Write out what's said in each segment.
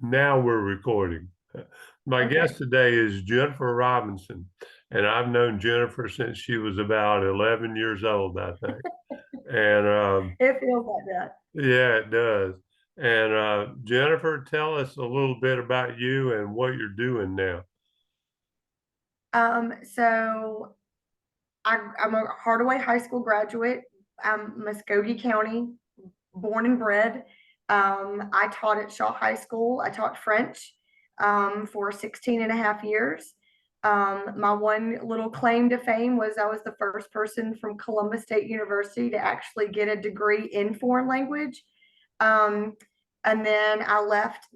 Now we're recording. My Okay. guest today is Jennifer Robinson, and I've known Jennifer since she was about 11 years old, I think. And It feels like that. yeah, it does. And Jennifer, tell us a little bit about you and what you're doing now. So I'm a Hardaway High School graduate. I'm Muskogee County, born and bred. I taught at Shaw High School. I taught French for 16 and a half years. My one little claim to fame was I was the first person from Columbus State University to actually get a degree in foreign language. Um, and then I left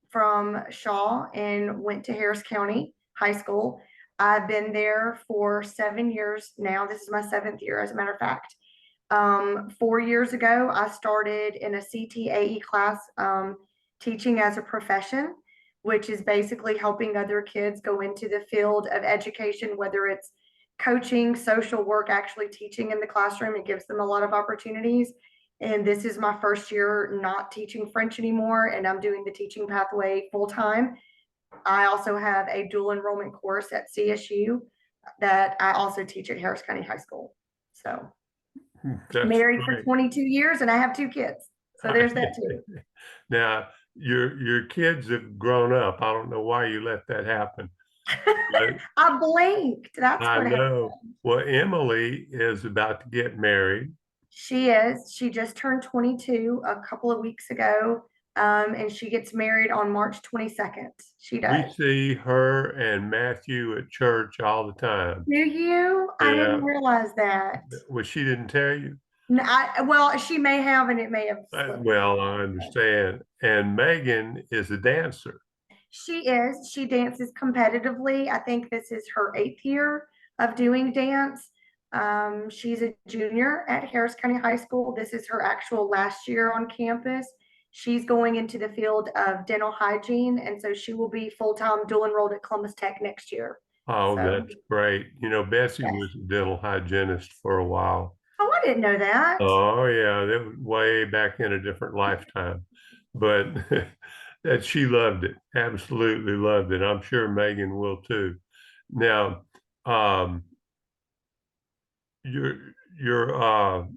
from Shaw and went to Harris County High School. I've been there for 7 years now. This is my seventh year, as a matter of fact. 4 years ago, I started in a CTAE class, teaching as a profession, which is basically helping other kids go into the field of education, whether it's coaching, social work, actually teaching in the classroom. It gives them a lot of opportunities. And this is my first year not teaching French anymore, and I'm doing the teaching pathway full time. I also have a dual enrollment course at CSU that I also teach at Harris County High School. So That's married for great. 22 years and I have two kids. So there's that too. Now, your kids have grown up. I don't know why you let that happen, but I blinked. That's I what happened. know. Well, Emily is about to get married. She is. She just turned 22 a couple of weeks ago. And she gets married on March 22nd. She We does. see her and Matthew at church all the time. Do you? I Yeah. didn't realize that. Well, she didn't tell you. Well, she may have, and it may have slipped my Well, I mind. understand. And Megan is a dancer. She is. She dances competitively. I think this is her 8th year of doing dance. She's a junior at Harris County High School. This is her actual last year on campus. She's going into the field of dental hygiene, and so she will be full-time dual enrolled at Columbus Tech next year. Oh, So, that's great. You know, Bessie yes. was a dental hygienist for a while. Oh, I didn't know that. Oh, yeah, that was way back in a different lifetime. But that she loved it, absolutely loved it. I'm sure Megan will too. Now, um, your your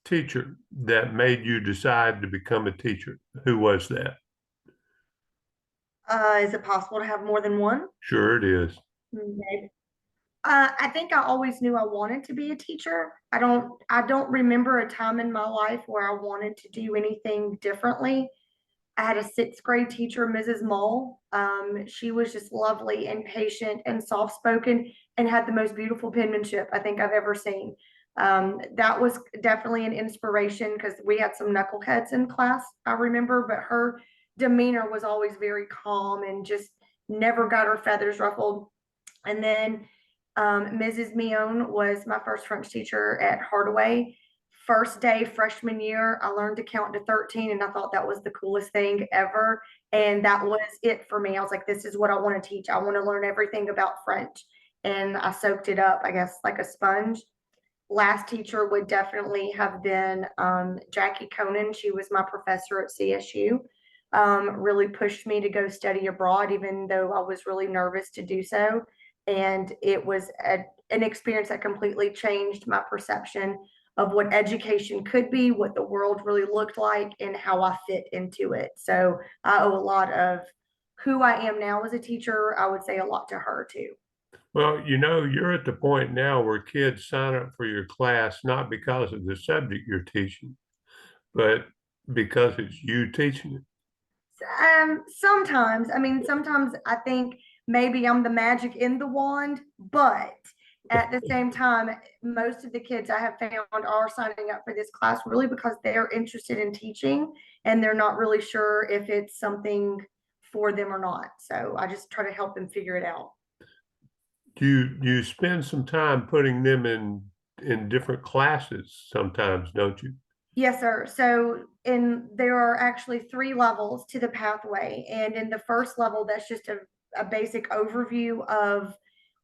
teacher that made you decide to become a teacher, who was that? Is it possible to have more than one? Sure it is. Maybe. I think I always knew I wanted to be a teacher. I don't remember a time in my life where I wanted to do anything differently. I had a sixth grade teacher, Mrs. Mull. She was just lovely and patient and soft spoken and had the most beautiful penmanship I think I've ever seen. That was definitely an inspiration because we had some knuckleheads in class, I remember, but her demeanor was always very calm and just never got her feathers ruffled. And then Mrs. Mion was my first French teacher at Hardaway. First day freshman year, I learned to count to 13, and I thought that was the coolest thing ever. And that was it for me. I was like, this is what I want to teach. I want to learn everything about French. And I soaked it up, I guess, like a sponge. Last teacher would definitely have been Jackie Conan. She was my professor at CSU. Really pushed me to go study abroad, even though I was really nervous to do so. And it was an experience that completely changed my perception of what education could be, what the world really looked like, and how I fit into it. So I owe a lot of who I am now as a teacher. I would say a lot to her too. Well, you know, you're at the point now where kids sign up for your class not because of the subject you're teaching, but because it's you teaching it. Sometimes, I mean, sometimes I think maybe I'm the magic in the wand, but at the same time, most of the kids I have found are signing up for this class really because they're interested in teaching and they're not really sure if it's something for them or not. So I just try to help them figure it out. You spend some time putting them in different classes sometimes, don't you? Yes, sir. So there are actually 3 levels to the pathway. And in the first level, that's just a basic overview of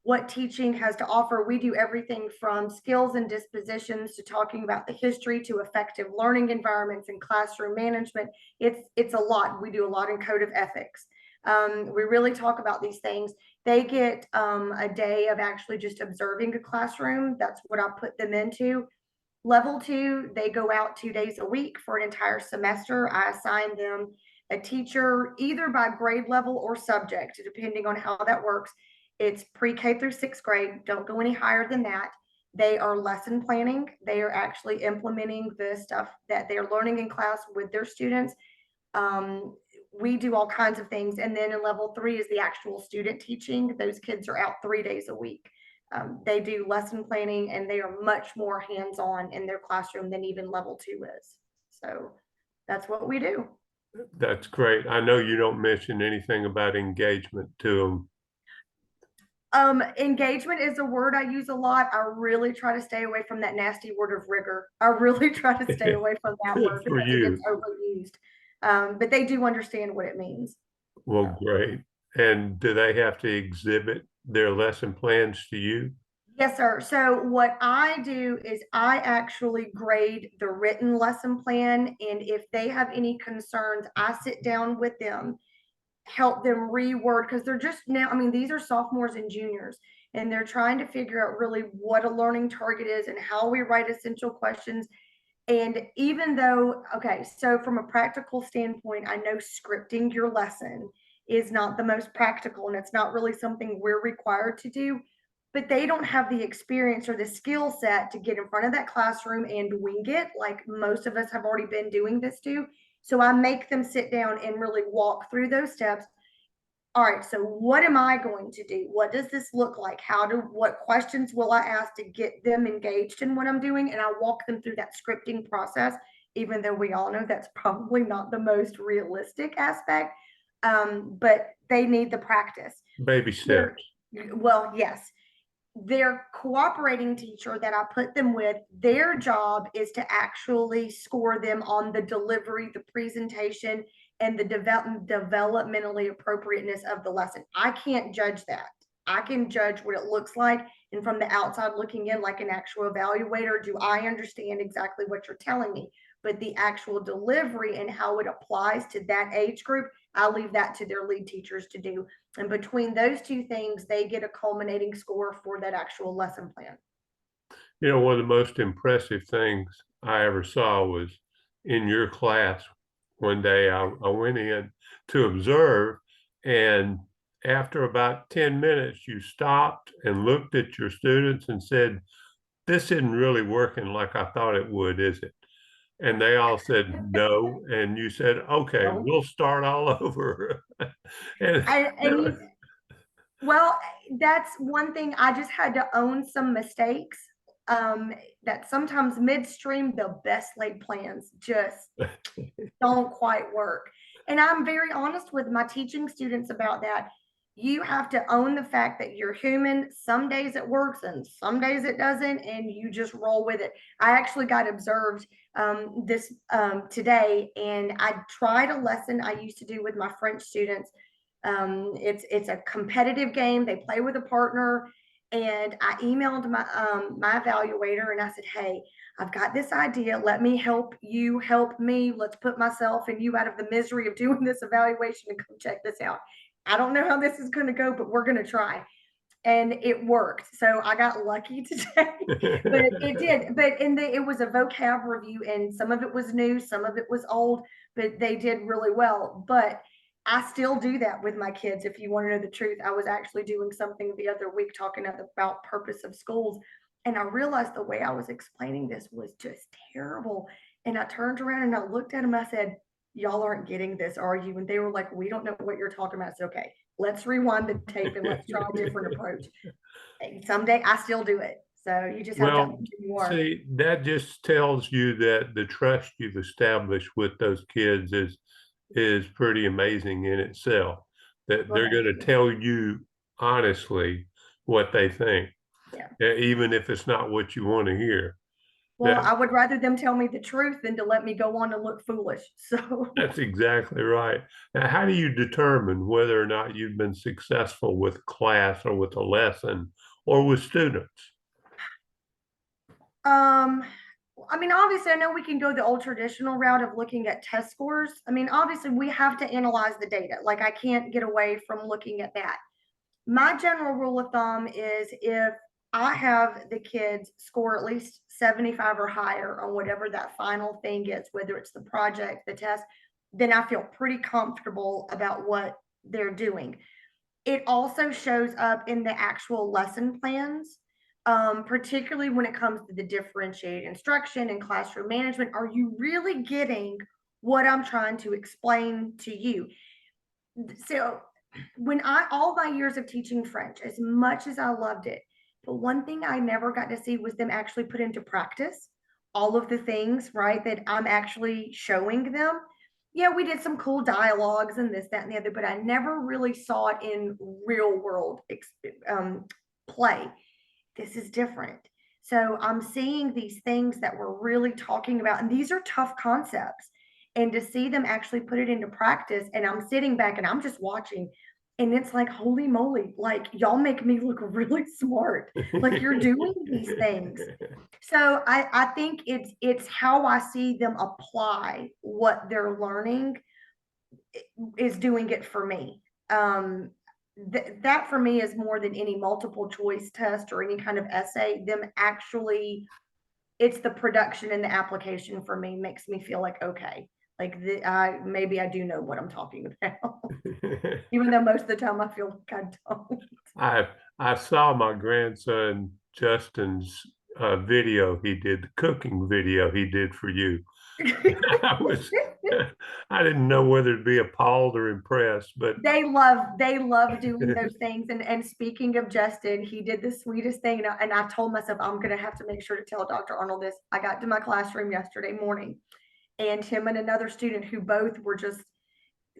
what teaching has to offer. We do everything from skills and dispositions to talking about the history to effective learning environments and classroom management. It's a lot. We do a lot in code of ethics. We really talk about these things. They get a day of actually just observing a classroom. That's what I put them into. Level 2, they go out 2 days a week for an entire semester. I assign them a teacher either by grade level or subject, depending on how that works. It's pre-K through 6th grade. Don't go any higher than that. They are lesson planning. They are actually implementing the stuff that they're learning in class with their students. We do all kinds of things. And then in level 3 is the actual student teaching. Those kids are out 3 days a week. They do lesson planning and they are much more hands-on in their classroom than even level 2 is. So that's what we do. That's great. I know you don't mention anything about engagement to them. Engagement is a word I use a lot. I really try to stay away from that nasty word of rigor. I really try to stay away from that word Good for because it gets you. overused. But they do understand what it means. Well, great. And do they have to exhibit their lesson plans to you? Yes, sir. So what I do is I actually grade the written lesson plan, and if they have any concerns, I sit down with them, help them reword because they're just now, I mean, these are sophomores and juniors, and they're trying to figure out really what a learning target is and how we write essential questions. And even though, okay, so from a practical standpoint, I know scripting your lesson is not the most practical and it's not really something we're required to do, but they don't have the experience or the skill set to get in front of that classroom and wing it like most of us have already been doing this to. So I make them sit down and really walk through those steps. All right, so what am I going to do? What does this look like? What questions will I ask to get them engaged in what I'm doing? And I walk them through that scripting process, even though we all know that's probably not the most realistic aspect. But they need the practice. Baby steps. Well, yes, their cooperating teacher that I put them with, their job is to actually score them on the delivery, the presentation, and the developmentally appropriateness of the lesson. I can't judge that. I can judge what it looks like. And from the outside looking in, like an actual evaluator, do I understand exactly what you're telling me? But the actual delivery and how it applies to that age group, I leave that to their lead teachers to do. And between those two things, they get a culminating score for that actual lesson plan. You know, one of the most impressive things I ever saw was in your class. One day I went in to observe, and after about 10 minutes, you stopped and looked at your students and said, "This isn't really working like I thought it would, is it?" And they all said no. And you said, "Okay, No. we'll start all over." and And well, that's one thing. I just had to own some mistakes. That sometimes midstream, the best laid plans just don't quite work. And I'm very honest with my teaching students about that. You have to own the fact that you're human. Some days it works and some days it doesn't, and you just roll with it. I actually got observed this today, and I tried a lesson I used to do with my French students. It's a competitive game. They play with a partner, and I emailed my evaluator and I said, "Hey, I've got this idea. Let me help you help me. Let's put myself and you out of the misery of doing this evaluation and come check this out. I don't know how this is going to go, but we're going to try." And it worked. So I got lucky today, but it did. But it was a vocab review, and some of it was new, some of it was old, but they did really well. But I still do that with my kids. If you want to know the truth, I was actually doing something the other week talking about purpose of schools, and I realized the way I was explaining this was just terrible. And I turned around and I looked at them. I said, "Y'all aren't getting this, are you?" And they were like, "We don't know what you're talking about." It's okay. Let's rewind the tape and let's try a different approach. Someday I still do it. So you just have to Well, do more. see, that just tells you that the trust you've established with those kids is pretty amazing in itself. That Well, they're going thank to you. tell you honestly what they think, Yeah. even if it's not what you want to hear. Well, I would rather them tell me the truth than to let me go on and look foolish. So That's exactly right. Now, how do you determine whether or not you've been successful with class or with a lesson or with students? Um, I mean, obviously, I know we can go the old traditional route of looking at test scores. I mean, obviously, we have to analyze the data. Like, I can't get away from looking at that. My general rule of thumb is if I have the kids score at least 75 or higher on whatever that final thing is, whether it's the project, the test, then I feel pretty comfortable about what they're doing. It also shows up in the actual lesson plans, particularly when it comes to the differentiated instruction and classroom management. Are you really getting what I'm trying to explain to you? So when all my years of teaching French, as much as I loved it, but one thing I never got to see was them actually put into practice all of the things, right, that I'm actually showing them. Yeah, we did some cool dialogues and this, that, and the other, but I never really saw it in real world play. This is different. So I'm seeing these things that we're really talking about, and these are tough concepts. And to see them actually put it into practice, and I'm sitting back and I'm just watching, and it's like, holy moly, like y'all make me look really smart. Like you're doing these things. So I think it's how I see them apply what they're learning is doing it for me. That for me is more than any multiple choice test or any kind of essay. Them actually, it's the production and the application for me makes me feel like okay, like maybe I do know what I'm talking about, even though most of the time I feel like I don't. I saw my grandson Justin's video he did, the cooking video he did for you. I was I didn't know whether to be appalled or impressed, but they love doing those things. And speaking of Justin, he did the sweetest thing, and I told myself I'm gonna have to make sure to tell Dr. Arnold this. I got to my classroom yesterday morning, and him and another student who both were just,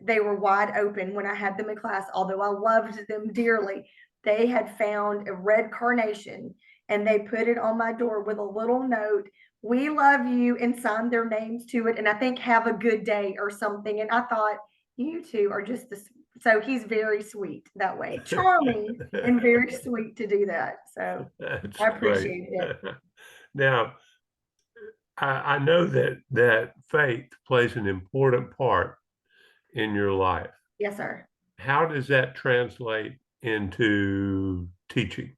they were wide open when I had them in class, although I loved them dearly. They had found a red carnation and they put it on my door with a little note, "We love you," and signed their names to it. And I think "Have a good day" or something. And I thought, you two are just the, so he's very sweet that way, charming and very sweet to do that. So that's I great. appreciate it. Now, I know that faith plays an important part in your life. Yes, sir. How does that translate into teaching?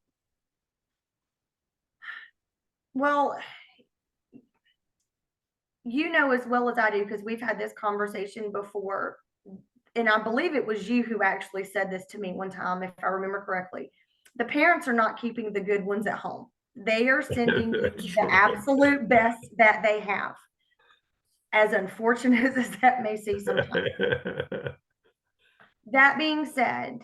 Well, you know as well as I do, because we've had this conversation before, and I believe it was you who actually said this to me one time, if I remember correctly. The parents are not keeping the good ones at home. They are sending you That's the right. absolute best that they have, as unfortunate as that may seem sometimes. That being said,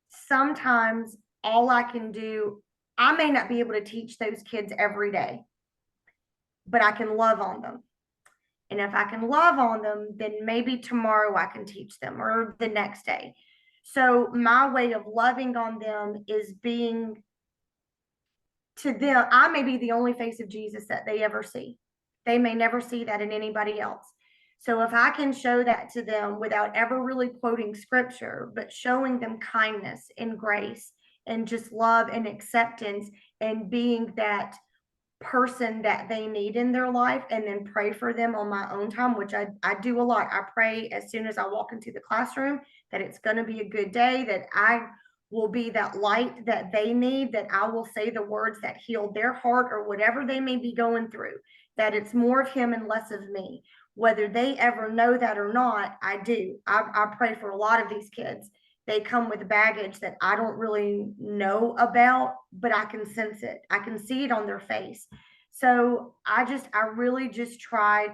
sometimes all I can do, I may not be able to teach those kids every day, but I can love on them. And if I can love on them, then maybe tomorrow I can teach them or the next day. So my way of loving on them is being, to them, I may be the only face of Jesus that they ever see. They may never see that in anybody else. So if I can show that to them without ever really quoting scripture, but showing them kindness and grace and just love and acceptance and being that person that they need in their life, and then pray for them on my own time, which I do a lot. I pray as soon as I walk into the classroom that it's going to be a good day, that I will be that light that they need, that I will say the words that heal their heart or whatever they may be going through, that it's more of him and less of me. Whether they ever know that or not, I do. I pray for a lot of these kids. They come with baggage that I don't really know about, but I can sense it. I can see it on their face. So I really just I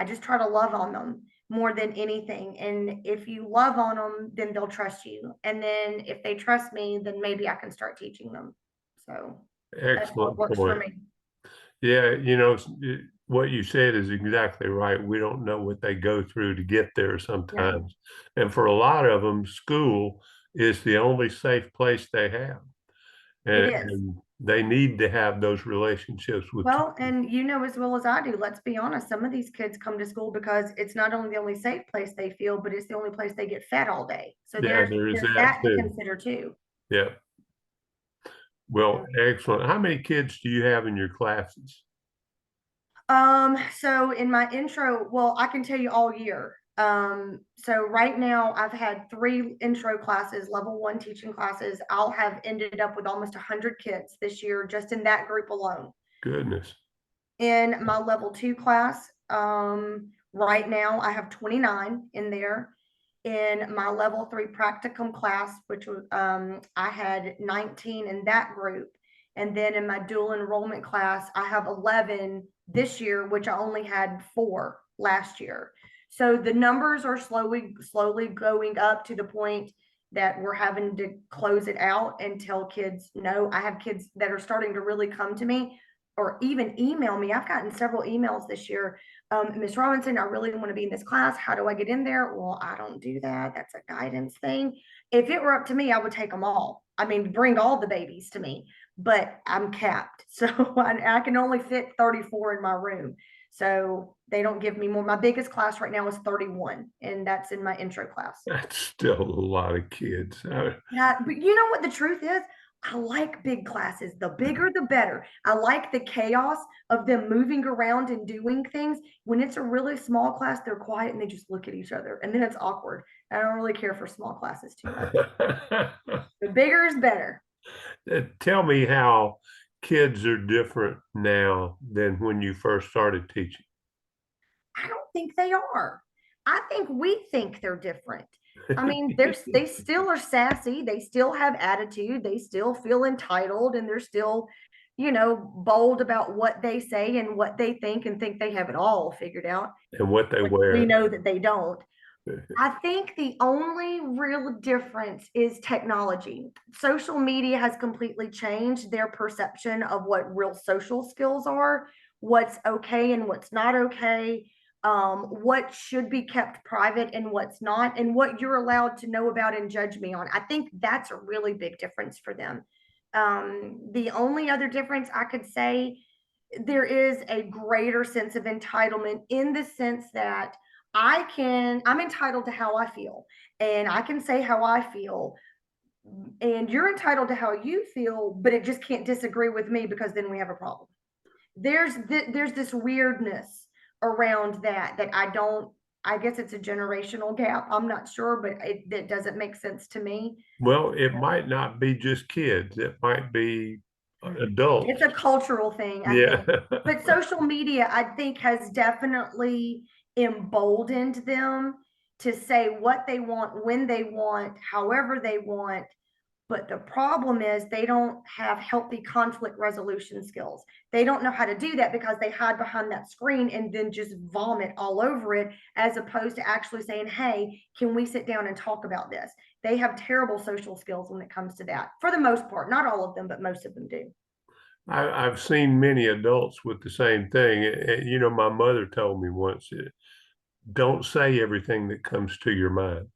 just try to love on them more than anything. And if you love on them, then they'll trust you. And then if they trust me, then maybe I can start teaching them. So that's what Excellent works for point. me. Yeah, what you said is exactly right. We don't know what they go through to get there Yeah, sometimes. And for a lot of them, school is the only safe place they have. it And, is. They need to have those relationships with Well, teachers. and you know as well as I do, let's be honest, some of these kids come to school because it's not only the only safe place they feel, but it's the only place they get fed all day. So Yeah, there's there is there's that that to too. consider too. Yeah. Well, excellent. How many kids do you have in your classes? So in my intro, well, I can tell you all year. So right now I've had 3 intro classes, level 1 teaching classes. I'll have ended up with almost 100 kids this year just in that group alone. Goodness. In my level 2 class, right now I have 29 in there. In my level 3 practicum class, which was I had 19 in that group. And then in my dual enrollment class, I have 11 this year, which I only had 4 last year. So the numbers are slowly going up to the point that we're having to close it out and tell kids no. I have kids that are starting to really come to me or even email me. I've gotten several emails this year. Miss Robinson, I really want to be in this class. How do I get in there? Well, I don't do that. That's a guidance thing. If it were up to me, I would take them all. I mean, bring all the babies to me, but I'm capped. So I can only fit 34 in my room. So they don't give me more. My biggest class right now is 31, and that's in my intro class. That's still a lot of kids. But you know what the truth is? I like big classes. The bigger, the better. I like the chaos of them moving around and doing things. When it's a really small class, they're quiet and they just look at each other, and then it's awkward. I don't really care for small classes too much. The bigger is better. Tell me how kids are different now than when you first started teaching. I don't think they are. I think we think they're different. I mean, they still are sassy. They still have attitude. They still feel entitled, and they're still, bold about what they say and what they think they have it all figured out. And what they Which we wear. know that they don't. I think the only real difference is technology. Social media has completely changed their perception of what real social skills are, what's okay and what's not okay, what should be kept private and what's not, and what you're allowed to know about and judge me on. I think that's a really big difference for them. The only other difference I could say, there is a greater sense of entitlement in the sense that I'm entitled to how I feel, and I can say how I feel, and you're entitled to how you feel, but it just can't disagree with me because then we have a problem. There's this weirdness around that I don't. I guess it's a generational gap. I'm not sure, but it doesn't make sense to me. Well, it might not be just kids. It might be It's adults. a cultural thing, I Yeah. think. But social media, I think, has definitely emboldened them to say what they want, when they want, however they want. But the problem is they don't have healthy conflict resolution skills. They don't know how to do that because they hide behind that screen and then just vomit all over it, as opposed to actually saying, hey, can we sit down and talk about this? They have terrible social skills when it comes to that, for the most part. Not all of them, but most of them do. I've seen many adults with the same thing. You know, my mother told me once, don't say everything that comes to your mind.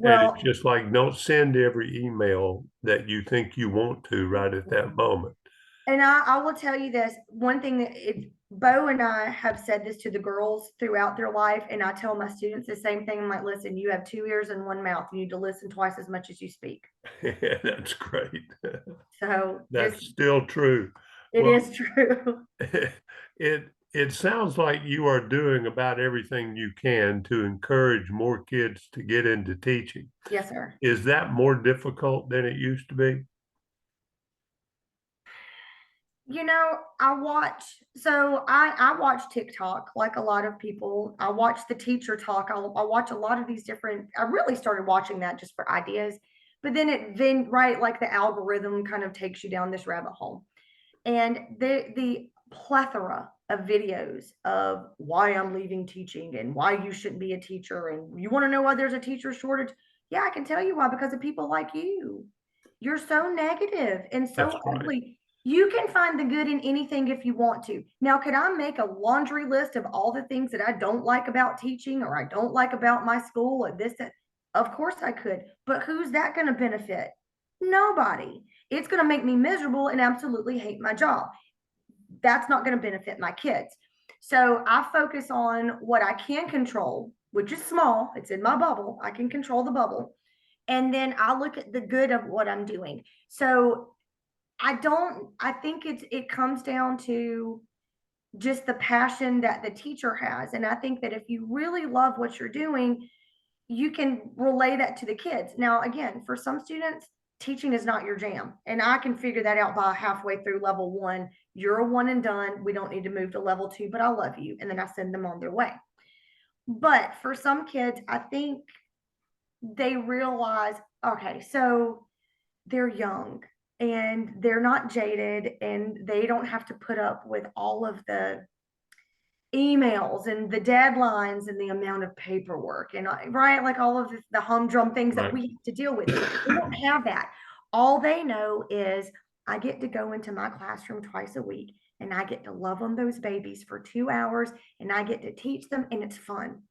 And it's Well, just like, don't send every email that you think you want to right at that moment. and I will tell you this one thing that Bo and I have said this to the girls throughout their life, and I tell my students the same thing. I'm like, listen, you have 2 ears and 1 mouth. You need to listen twice as much as you speak. That's great. So just That's still true. it Well, is true. it sounds like you are doing about everything you can to encourage more kids to get into teaching. Yes, sir. Is that more difficult than it used to be? I watch TikTok like a lot of people. I watch the teacher talk. I watch a lot of these different. I really started watching that just for ideas, but then right, like the algorithm kind of takes you down this rabbit hole, and the plethora of videos of why I'm leaving teaching and why you shouldn't be a teacher, and you want to know why there's a teacher shortage. Yeah, I can tell you why, because of people like you. You're so negative and That's so right. ugly. You can find the good in anything if you want to. Now, could I make a laundry list of all the things that I don't like about teaching or I don't like about my school or this, that? Of course I could. But who's that going to benefit? Nobody. It's going to make me miserable and absolutely hate my job. That's not going to benefit my kids. So I focus on what I can control, which is small. It's in my bubble. I can control the bubble. And then I look at the good of what I'm doing. So I think it comes down to just the passion that the teacher has. And I think that if you really love what you're doing, you can relay that to the kids. Now, again, for some students, teaching is not your jam. And I can figure that out by halfway through level one. You're a one and done. We don't need to move to level two, but I love you. And then I send them on their way. But for some kids, I think they realize, okay, so they're young and they're not jaded and they don't have to put up with all of the emails and the deadlines and the amount of paperwork and right, like all of the humdrum things that Right. we have to deal with. They don't have that. All they know is I get to go into my classroom twice a week and I get to love on those babies for 2 hours and I get to teach them and it's fun.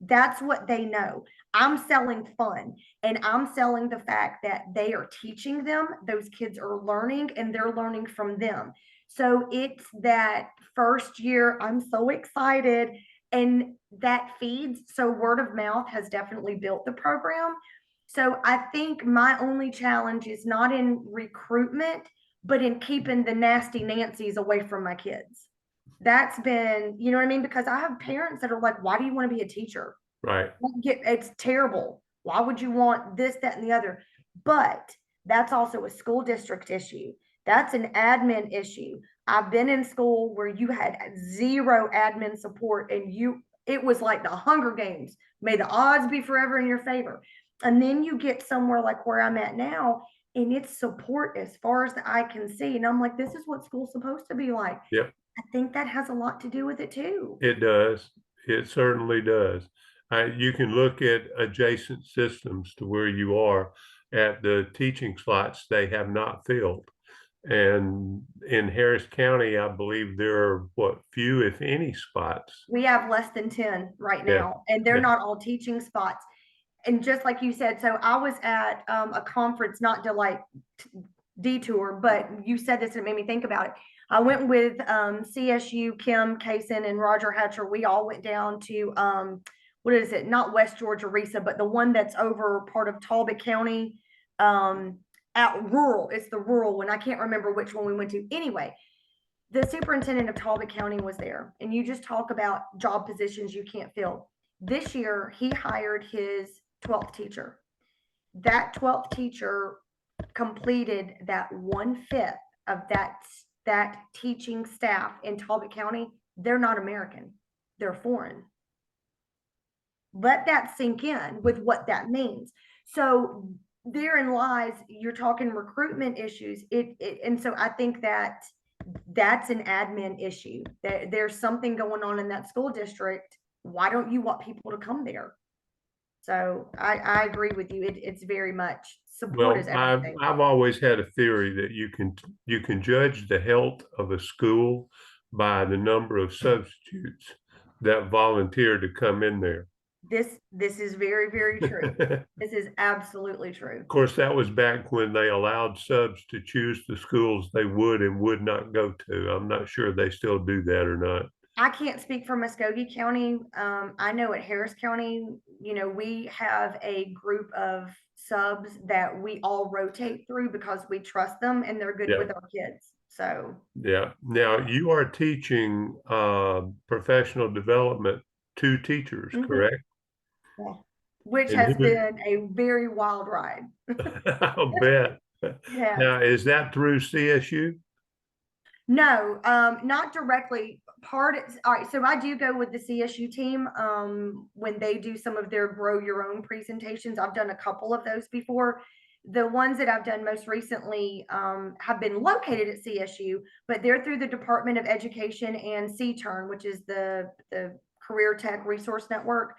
That's what they know. I'm selling fun and I'm selling the fact that they are teaching them. Those kids are learning and they're learning from them. So it's that first year, I'm so excited. And that feeds. So word of mouth has definitely built the program. So I think my only challenge is not in recruitment, but in keeping the nasty Nancy's away from my kids. That's been, you know what I mean? Because I have parents that are like, why do you want to be a teacher? Right. It's terrible. Why would you want this, that, and the other? But that's also a school district issue. That's an admin issue. I've been in school where you had zero admin support and it was like the Hunger Games. May the odds be forever in your favor. And then you get somewhere like where I'm at now, and it's support as far as the eye can see. And I'm like, this is what school's supposed to be like. Yep. I think that has a lot to do with it too. It does. It certainly does. You can look at adjacent systems to where you are at the teaching slots they have not filled. And in Harris County, I believe there are what few, if any, spots. We have less than 10 right Yeah. now, and they're Yeah. not all teaching spots. And just like you said, so I was at a conference, not to like detour, but you said this and it made me think about it. I went with CSU, Kim Kaysen, and Roger Hatcher. We all went down to what is it? Not West Georgia, Risa, but the one that's over part of Talbot County. At rural, it's the rural one. I can't remember which one we went to. Anyway, the superintendent of Talbot County was there, and you just talk about job positions you can't fill. This year, he hired his 12th teacher. That 12th teacher completed that 1/5 of that teaching staff in Talbot County. They're not American, they're foreign. Let that sink in with what that means. So therein lies, you're talking recruitment issues. And so I think that that's an admin issue. There's something going on in that school district. Why don't you want people to come there? So I agree with you. It's very much support Well, is everything. I've always had a theory that you can judge the health of a school by the number of substitutes that volunteer to come in there. This is very, very true. This is absolutely true. Of course, that was back when they allowed subs to choose the schools they would and would not go to. I'm not sure they still do that or not. I can't speak for Muskogee County. I know at Harris County, we have a group of subs that we all rotate through because we trust them and they're good Yeah. with our kids. So Yeah. Now you are teaching professional development to teachers, correct? yeah. Which And has who- been a very wild ride. I'll bet. Yeah. Now, is that through CSU? No, not directly. All right, so I do go with the CSU team when they do some of their grow your own presentations. I've done a couple of those before. The ones that I've done most recently have been located at CSU, but they're through the Department of Education and CTERN, which is the Career Tech Resource Network,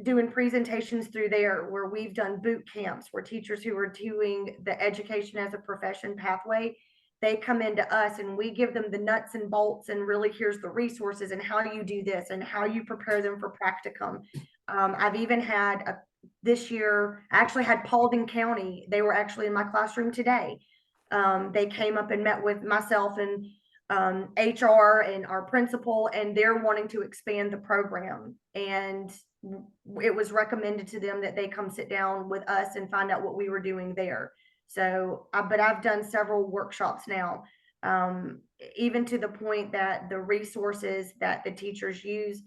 doing presentations through there where we've done boot camps where teachers who are doing the education as a profession pathway, they come into us and we give them the nuts and bolts and really here's the resources and how you do this and how you prepare them for practicum. I've even had this year, I actually had Paulding County. They were actually in my classroom today. They came up and met with myself and HR and our principal, and they're wanting to expand the program. And it was recommended to them that they come sit down with us and find out what we were doing there. So, but I've done several workshops now, even to the point that the resources that the teachers use,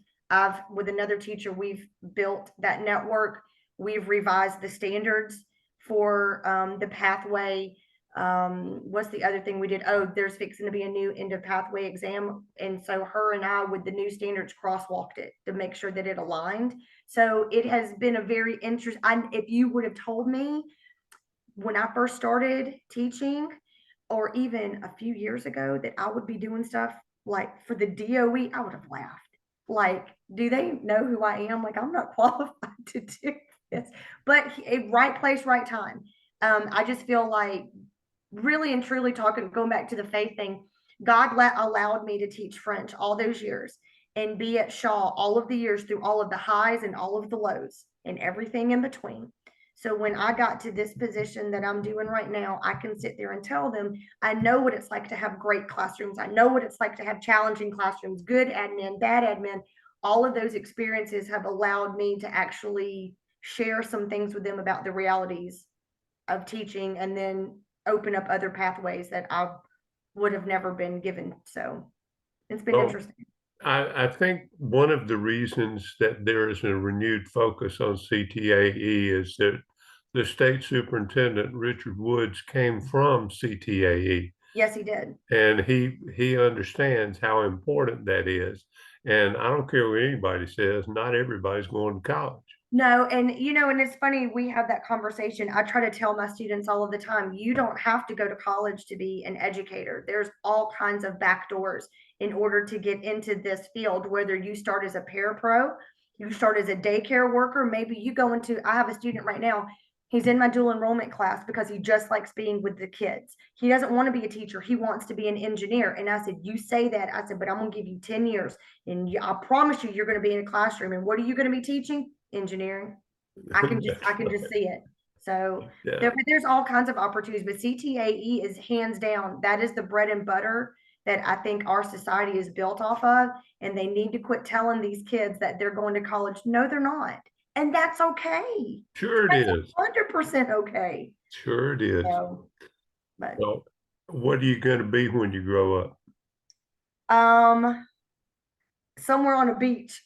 with another teacher, we've built that network. We've revised the standards for the pathway. What's the other thing we did? Oh, there's fixing to be a new end of pathway exam. And so her and I, with the new standards, crosswalked it to make sure that it aligned. So it has been a very interesting, if you would have told me when I first started teaching, or even a few years ago, that I would be doing stuff like for the DOE, I would have laughed. Like, do they know who I am? Like, I'm not qualified to do this. But right place, right time. I just feel like, really and truly talking, going back to the faith thing, God allowed me to teach French all those years and be at Shaw all of the years through all of the highs and all of the lows and everything in between. So when I got to this position that I'm doing right now, I can sit there and tell them, I know what it's like to have great classrooms. I know what it's like to have challenging classrooms, good admin, bad admin. All of those experiences have allowed me to actually share some things with them about the realities of teaching, and then open up other pathways that I would have never been given. So it's been Well, interesting. I think one of the reasons that there is a renewed focus on CTAE is that the state superintendent, Richard Woods, came from CTAE, Yes, he did. and he understands how important that is. And I don't care what anybody says, not everybody's going to college. No, and and it's funny, we have that conversation. I try to tell my students all of the time, you don't have to go to college to be an educator. There's all kinds of back doors in order to get into this field, whether you start as a parapro, you start as a daycare worker, maybe you go into, I have a student right now, he's in my dual enrollment class because he just likes being with the kids. He doesn't want to be a teacher. He wants to be an engineer. And I said, you say that. I said, but I'm going to give you 10 years and I promise you're going to be in a classroom. And what are you going to be teaching? Engineering. I can just see it. So Yeah. there's all kinds of opportunities, but CTAE is hands down, that is the bread and butter that I think our society is built off of. And they need to quit telling these kids that they're going to college. No, they're not. And that's okay. Sure it That's is. 100% okay. Sure it is. So, but So, what are you going to be when you grow up? um somewhere on a beach.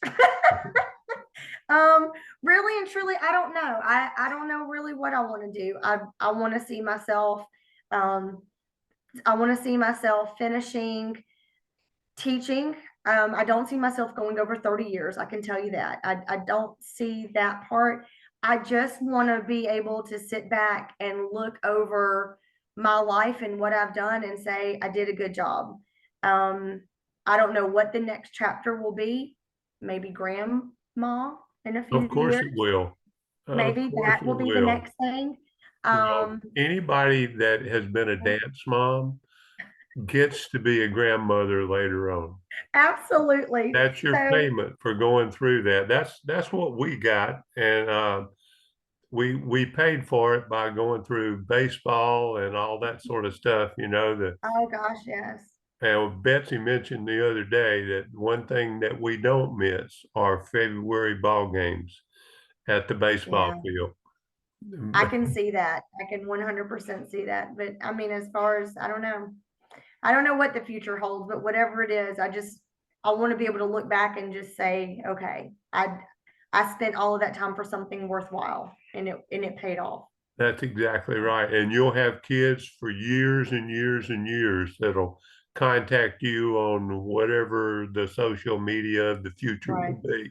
Really and truly, I don't know. I don't know really what I want to do. I want to see myself, um, I want to see myself finishing teaching. I don't see myself going over 30 years. I can tell you that. I don't see that part. I just want to be able to sit back and look over my life and what I've done and say, I did a good job. Um, I don't know what the next chapter will be. Maybe grandma in a Of few course years. it will. Of Maybe course that will it be the will. next thing. Well, anybody that has been a dance mom gets to be a grandmother later on. Absolutely. That's your So, payment for going through that. That's what we got, and we paid for it by going through baseball and all that sort of stuff. You know, the oh gosh, yes. and Betsy mentioned the other day that one thing that we don't miss are February ball games at the baseball Yeah. field. I can see that. I can 100% see that. But I mean, as far as, I don't know. I don't know what the future holds, but whatever it is, I want to be able to look back and just say, okay, I spent all of that time for something worthwhile, and it paid off. That's exactly right. And you'll have kids for years and years and years that'll contact you on whatever the social media of the future Right. will be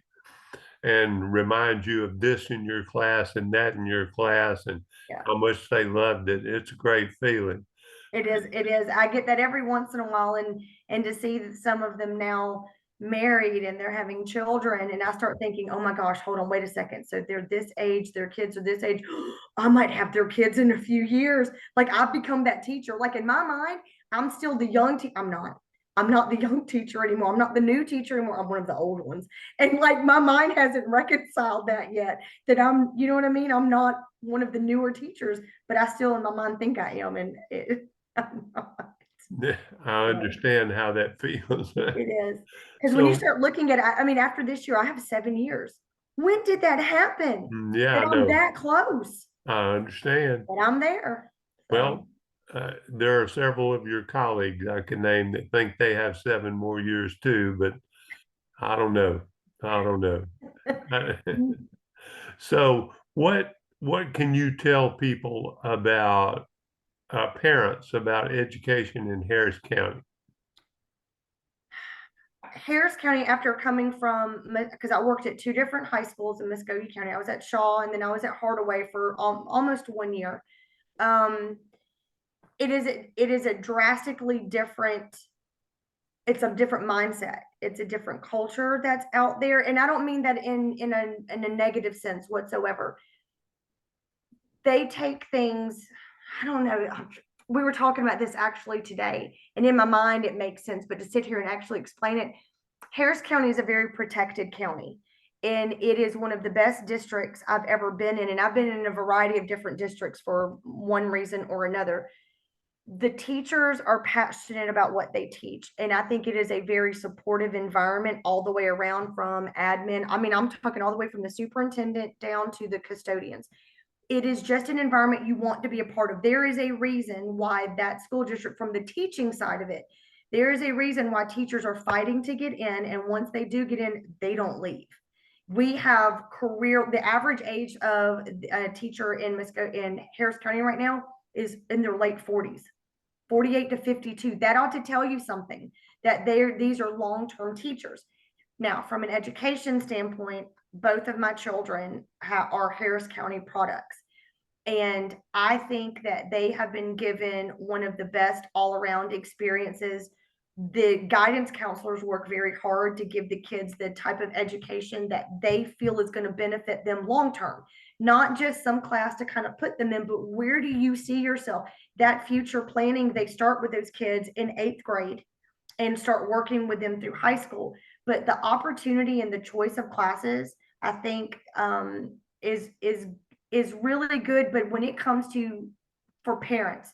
and remind you of this in your class and that in your class and Yeah. how much they loved it. It's a great feeling. It is. It is. I get that every once in a while, and to see that some of them now married and they're having children, and I start thinking, oh my gosh, hold on, wait a second. So they're this age, their kids are this age. I might have their kids in a few years. Like I've become that teacher. Like in my mind, I'm still the young I'm not. I'm not the young teacher anymore. I'm not the new teacher anymore. I'm one of the old ones. And like my mind hasn't reconciled that yet, that I'm, you know what I mean? I'm not one of the newer teachers, but I still in my mind think I am. And I'm not. I So understand how that feels. it is. Because when you So, start looking at, I mean, after this year, I have 7 years. When did that happen? yeah, That I I'm know. that close, I understand. but I'm there. So Well, there are several of your colleagues I can name that think they have 7 more years too, but I don't know. I don't know. So what can you tell people about parents about education in Harris County? Harris County, after coming from, because I worked at two different high schools in Muskogee County. I was at Shaw and then I was at Hardaway for almost 1 year. Um, it is a drastically different, it's a different mindset. It's a different culture that's out there. And I don't mean that in a negative sense whatsoever. They take things, I don't know. We were talking about this actually today, and in my mind it makes sense, but to sit here and actually explain it, Harris County is a very protected county, and it is one of the best districts I've ever been in. And I've been in a variety of different districts for one reason or another. The teachers are passionate about what they teach, and I think it is a very supportive environment all the way around, from admin. I mean, I'm talking all the way from the superintendent down to the custodians. It is just an environment you want to be a part of. There is a reason why that school district, from the teaching side of it, there is a reason why teachers are fighting to get in. And once they do get in, they don't leave. We have the average age of a teacher in Harris County right now is in their late 40s, 48 to 52. That ought to tell you something, that these are long-term teachers. Now, from an education standpoint, both of my children are Harris County products. And I think that they have been given one of the best all around experiences. The guidance counselors work very hard to give the kids the type of education that they feel is going to benefit them long term, not just some class to kind of put them in, but where do you see yourself? That future planning, they start with those kids in 8th grade and start working with them through high school. But the opportunity and the choice of classes, I think, is really good. But when it comes to, for parents,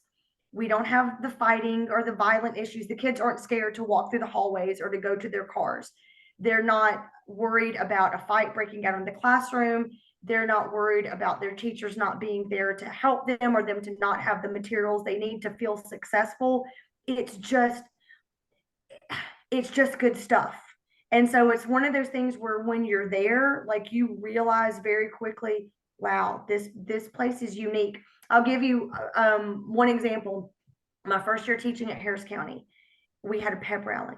we don't have the fighting or the violent issues. The kids aren't scared to walk through the hallways or to go to their cars. They're not worried about a fight breaking out in the classroom. They're not worried about their teachers not being there to help them, or them to not have the materials they need to feel successful. It's just good stuff. And so it's one of those things where when you're there, like, you realize very quickly, wow, this place is unique. I'll give you one example. My first year teaching at Harris County, we had a pep rally,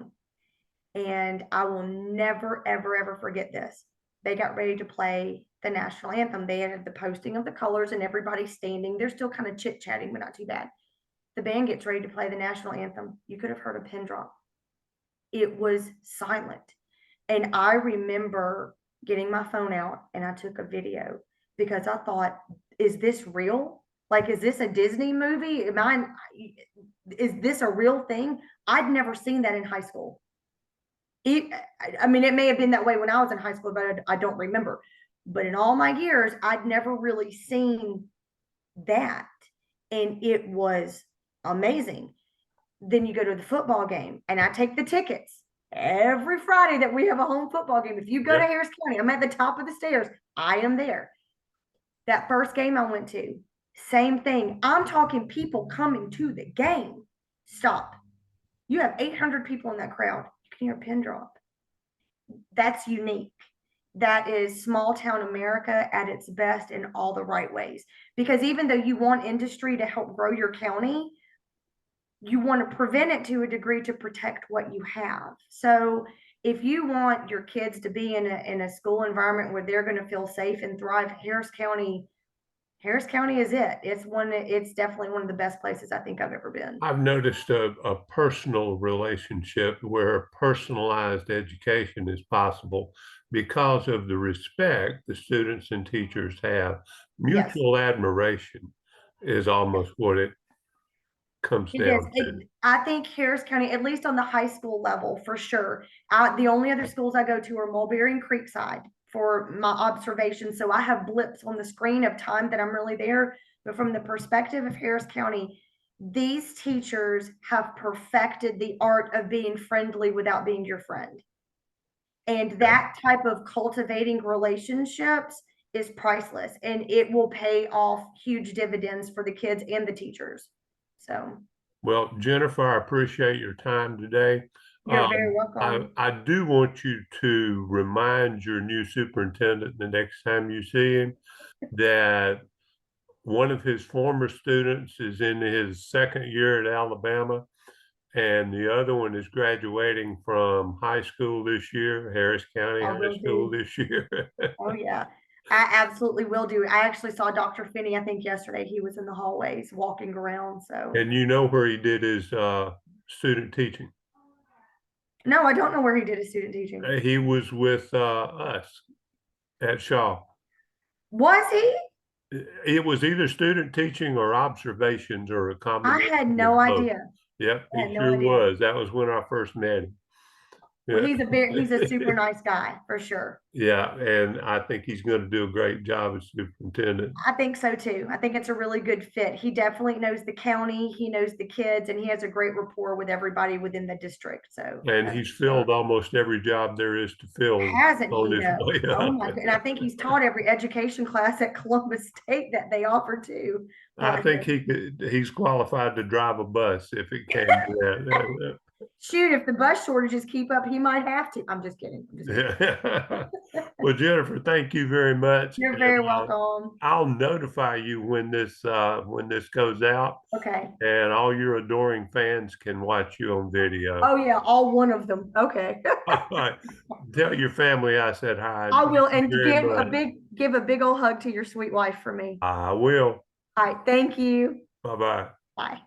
and I will never, ever, ever forget this. They got ready to play the national anthem. They had the posting of the colors and everybody standing. They're still kind of chit-chatting, but not too bad. The band gets ready to play the national anthem. You could have heard a pin drop. It was silent. And I remember getting my phone out and I took a video, because I thought, is this real? Like, is this a Disney movie? Is this a real thing? I'd never seen that in high school. I mean, it may have been that way when I was in high school, but I don't remember. But in all my years, I'd never really seen that. And it was amazing. Then you go to the football game, and I take the tickets every Friday that we have a home football game. If you go to Yep. Harris County, I'm at the top of the stairs. I am there. That first game I went to, same thing. I'm talking people coming to the game. Stop. You have 800 people in that crowd. You can hear a pin drop. That's unique. That is small town America at its best in all the right ways. Because even though you want industry to help grow your county, you want to prevent it to a degree to protect what you have. So if you want your kids to be in a school environment where they're going to feel safe and thrive, Harris County is it. It's definitely one of the best places I think I've ever been. I've noticed a personal relationship where personalized education is possible because of the respect the students and teachers have. Yes. Mutual admiration is almost what it comes It is. down to. I think Harris County, at least on the high school level, for sure. The only other schools I go to are Mulberry and Creekside for my observations. So I have blips on the screen of time that I'm really there. But from the perspective of Harris County, these teachers have perfected the art of being friendly without being your friend. And that type of cultivating relationships is priceless, and it will pay off huge dividends for the kids and the teachers. So Well, Jennifer, I appreciate your time today. you're very I, welcome. I do want you to remind your new superintendent the next time you see him that one of his former students is in his second year at Alabama, and the other one is graduating from high school this year, Harris County I High will School do. this year. Oh, yeah. I absolutely will do. I actually saw Dr. Finney, I think yesterday, he was in the hallways walking around. So, And you know where he did his student teaching? no, I don't know where he did his student teaching. He was with us at Shaw. Was he? It was either student teaching or observations or a I combination had of no both. idea. Yep, I had he no sure idea. was. That was when I first met him. Well, Yeah. he's a super nice guy for sure. Yeah, and I think he's going to do a great job as superintendent. I think so too. I think it's a really good fit. He definitely knows the county, he knows the kids, and he has a great rapport with everybody within the district. So And that's he's for sure. filled almost every job there is to fill Hasn't on he his though? way Oh up. my god. And I think he's taught every education class at Columbus State that they offer to I on think him. he's qualified to drive a bus if it can do that. Shoot, if the bus shortages keep up, he might have to. I'm just kidding. I'm just kidding. Well, Jennifer, thank you very much. You're And very welcome. I'll notify you when this goes out, Okay. and all your adoring fans can watch you on video. Oh yeah, all one of them. Okay. All right. Tell your family I said hi. I Thank will, you and very much. give a big old hug to your sweet wife for me. I will. All right, thank you. Bye-bye. Bye.